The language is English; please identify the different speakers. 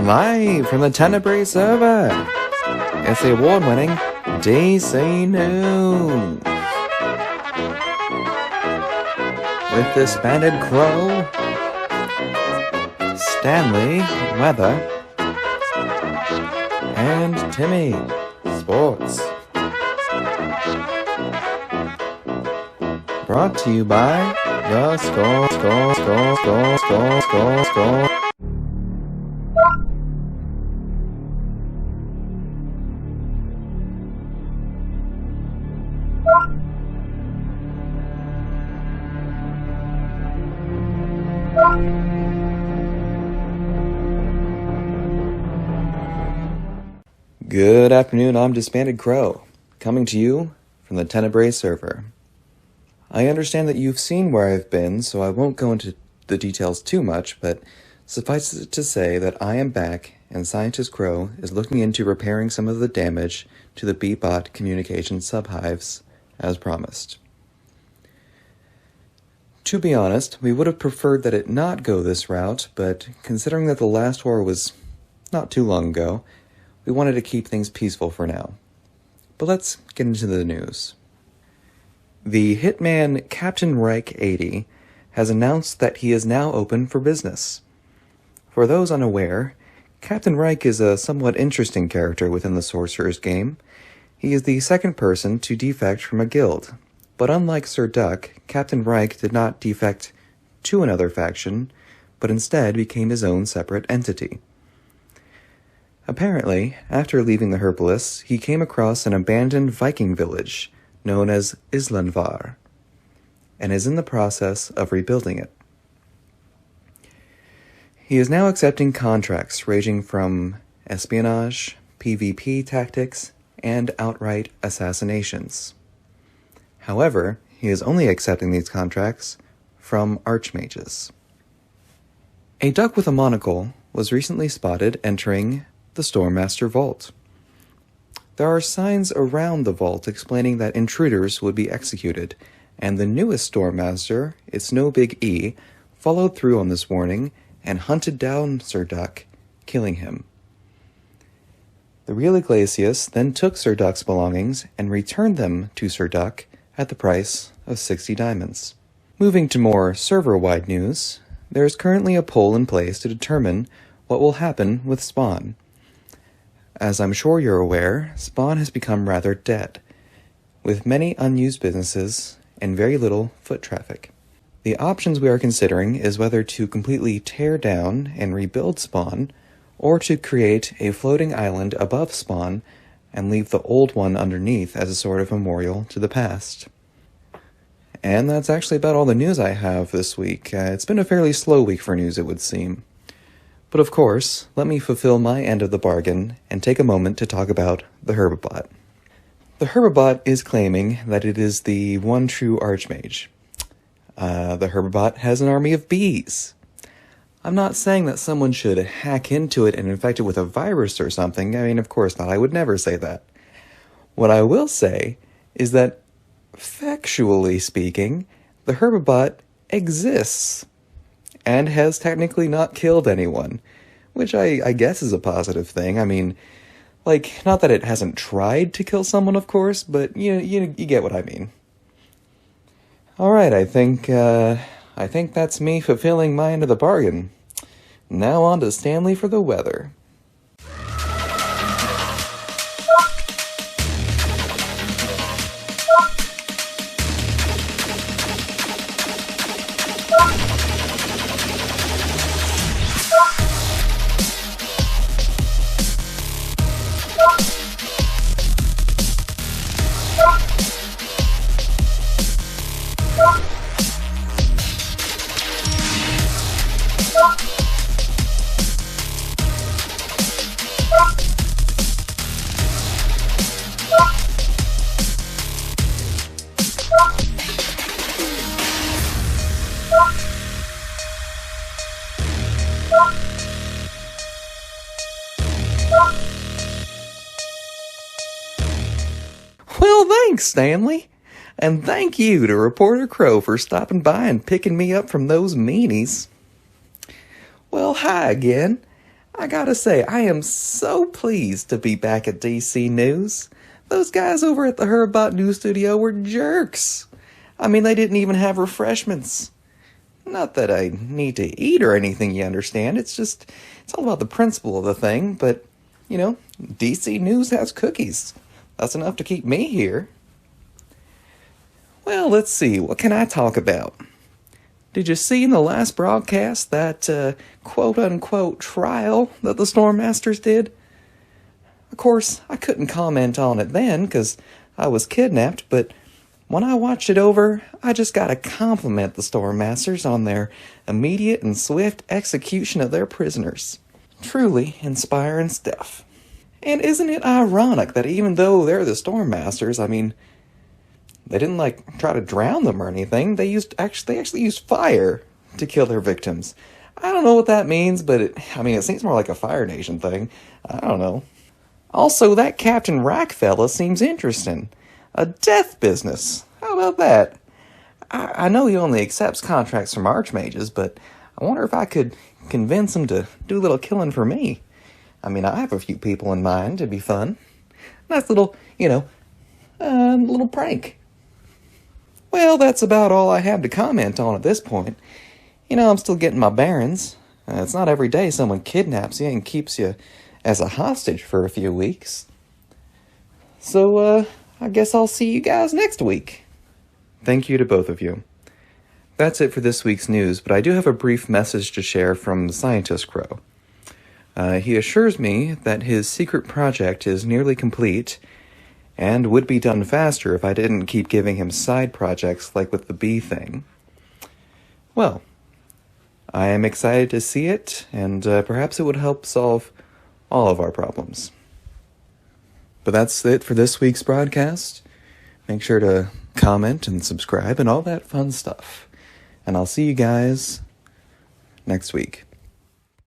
Speaker 1: Live from the Tenebrae server, it's the award-winning DC News. With Disbanded Crow, Stanley, Weather, and Timmy, Sports. Brought to you by the Score. Good afternoon, I'm Disbanded Crow, coming to you from the Tenebrae server. I understand that you've seen where I've been, so I won't go into the details too much, but suffice it to say that I am back, and Scientist Crow is looking into repairing some of the damage to the Beatbot communication subhives, as promised. To be honest, we would have preferred that it not go this route, but considering that the last war was not too long ago, we wanted to keep things peaceful for now. But let's get into the news. The hitman Captain Reich 80 has announced that he is now open for business. For those unaware, Captain Reich is a somewhat interesting character within the Sorcerer's game. He is the second person to defect from a guild, but unlike Sir Duck, Captain Reich did not defect to another faction, but instead became his own separate entity. Apparently, after leaving the Herbalists, he came across an abandoned Viking village known as Islandvar, and is in the process of rebuilding it. He is now accepting contracts ranging from espionage, PvP tactics, and outright assassinations. However, he is only accepting these contracts from archmages. A duck with a monocle was recently spotted entering the Stormmaster Vault. There are signs around the vault explaining that intruders would be executed, and the newest Stormmaster, It's No Big E, followed through on this warning and hunted down Sir Duck, killing him. The real Iglesias then took Sir Duck's belongings and returned them to Sir Duck at the price of 60 diamonds. Moving to more server-wide news, there is currently a poll in place to determine what will happen with Spawn. As I'm sure you're aware, Spawn has become rather dead, with many unused businesses and very little foot traffic. The options we are considering is whether to completely tear down and rebuild Spawn, or to create a floating island above Spawn and leave the old one underneath as a sort of memorial to the past. And that's actually about all the news I have this week. It's been a fairly slow week for news, it would seem. But of course, let me fulfill my end of the bargain and take a moment to talk about the Herbibot. The Herbibot is claiming that it is the one true Archmage. The Herbibot has an army of bees. I'm not saying that someone should hack into it and infect it with a virus or something. I mean, of course not. I would never say that. What I will say is that, factually speaking, the Herbibot exists and has technically not killed anyone, which I guess is a positive thing. I mean, like, not that it hasn't tried to kill someone, of course, but you get what I mean. Alright, I think that's me fulfilling my end of the bargain. Now on to Stanley for the weather. Well, thanks, Stanley. And thank you to Reporter Crow for stopping by and picking me up from those meanies. Well, hi again. I gotta say, I am so pleased to be back at DC News. Those guys over at the Herbot News Studio were jerks. I mean, they didn't even have refreshments. Not that I need to eat or anything, you understand. It's all about the principle of the thing. But, DC News has cookies. That's enough to keep me here. Well, let's see. What can I talk about? Did you see in the last broadcast that quote-unquote trial that the Storm Masters did? Of course, I couldn't comment on it then because I was kidnapped, but when I watched it over, I just gotta compliment the Storm Masters on their immediate and swift execution of their prisoners. Truly inspiring stuff. And isn't it ironic that even though they're the Storm Masters, I mean, they didn't try to drown them or anything. They actually used fire to kill their victims. I don't know what that means, but it seems more like a Fire Nation thing. I don't know. Also, that Captain Rack fella seems interesting. A death business. How about that? I know he only accepts contracts from archmages, but I wonder if I could convince him to do a little killing for me. I have a few people in mind. It'd be fun. Nice little, little prank. Well, that's about all I have to comment on at this point. I'm still getting my bearings. It's not every day someone kidnaps you and keeps you as a hostage for a few weeks. So, I guess I'll see you guys next week. Thank you to both of you. That's it for this week's news, but I do have a brief message to share from the Scientist Crow. He assures me that his secret project is nearly complete and would be done faster if I didn't keep giving him side projects like with the bee thing. Well, I am excited to see it, and perhaps it would help solve all of our problems. But that's it for this week's broadcast. Make sure to comment and subscribe and all that fun stuff. And I'll see you guys next week.